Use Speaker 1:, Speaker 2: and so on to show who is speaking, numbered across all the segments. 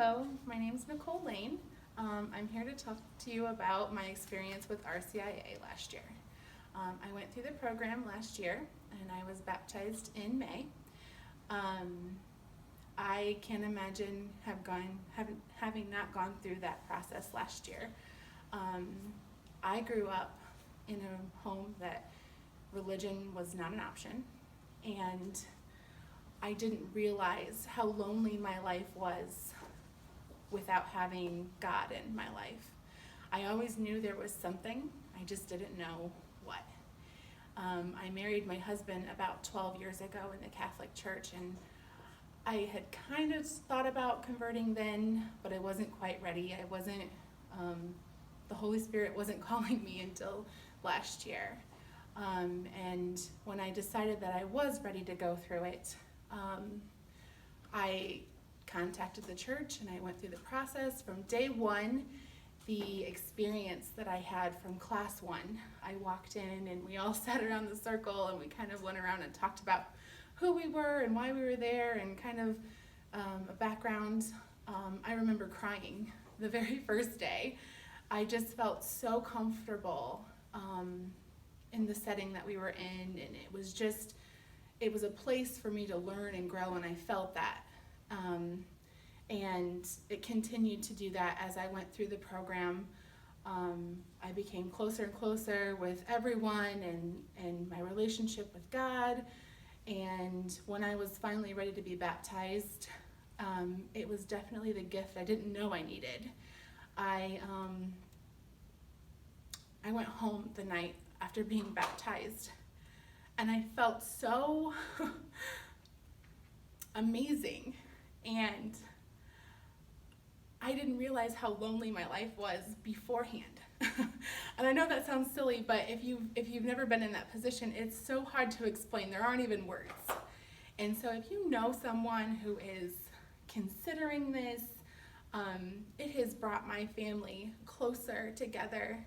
Speaker 1: Hello, my name is Nicole Lane. I'm here to talk to you about my experience with RCIA last year. I went through the program last year and I was baptized in May. I can't imagine having not gone through that process last year. I grew up in a home that religion was not an option, and I didn't realize how lonely my life was without having God in my life. I always knew there was something, I just didn't know what. I married my husband about 12 years ago in the Catholic Church, and I had kind of thought about converting then, but I wasn't quite ready. The Holy Spirit wasn't calling me until last year. And when I decided that I was ready to go through it, I contacted the church and I went through the process. From day one, the experience that I had from class one, I walked in and we all sat around the circle and we kind of went around and talked about who we were and why we were there and kind of a background. I remember crying the very first day. I just felt so comfortable in the setting that we were in, and it was a place for me to learn and grow, and I felt that. And it continued to do that as I went through the program. I became closer and closer with everyone and my relationship with God. And when I was finally ready to be baptized, it was definitely the gift I didn't know I needed. I went home the night after being baptized, and I felt so amazing, and I didn't realize how lonely my life was beforehand. And I know that sounds silly, but if you've never been in that position, it's so hard to explain. There aren't even words. And so if you know someone who is considering this, it has brought my family closer together.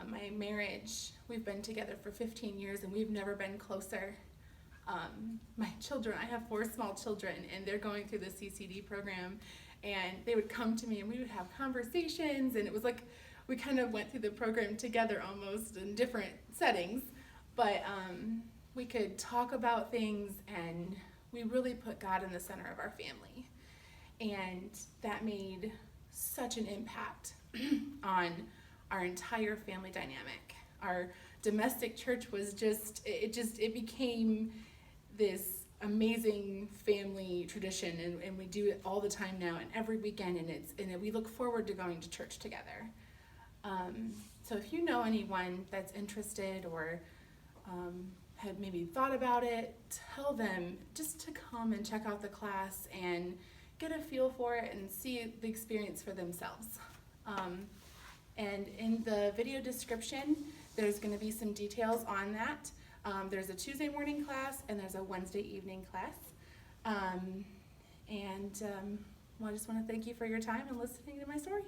Speaker 1: My marriage, we've been together for 15 years and we've never been closer. My children, I have 4 small children, and they're going through the CCD program, and they would come to me and we would have conversations, and it was like we kind of went through the program together almost in different settings, but we could talk about things, and we really put God in the center of our family, and that made such an impact on our entire family dynamic. Our domestic church was it became this amazing family tradition, and we do it all the time now and every weekend, and we look forward to going to church together. So if you know anyone that's interested or had maybe thought about it, tell them just to come and check out the class and get a feel for it and see the experience for themselves. And in the video description, there's going to be some details on that. There's a Tuesday morning class and there's a Wednesday evening class. Well, I just want to thank you for your time and listening to my story.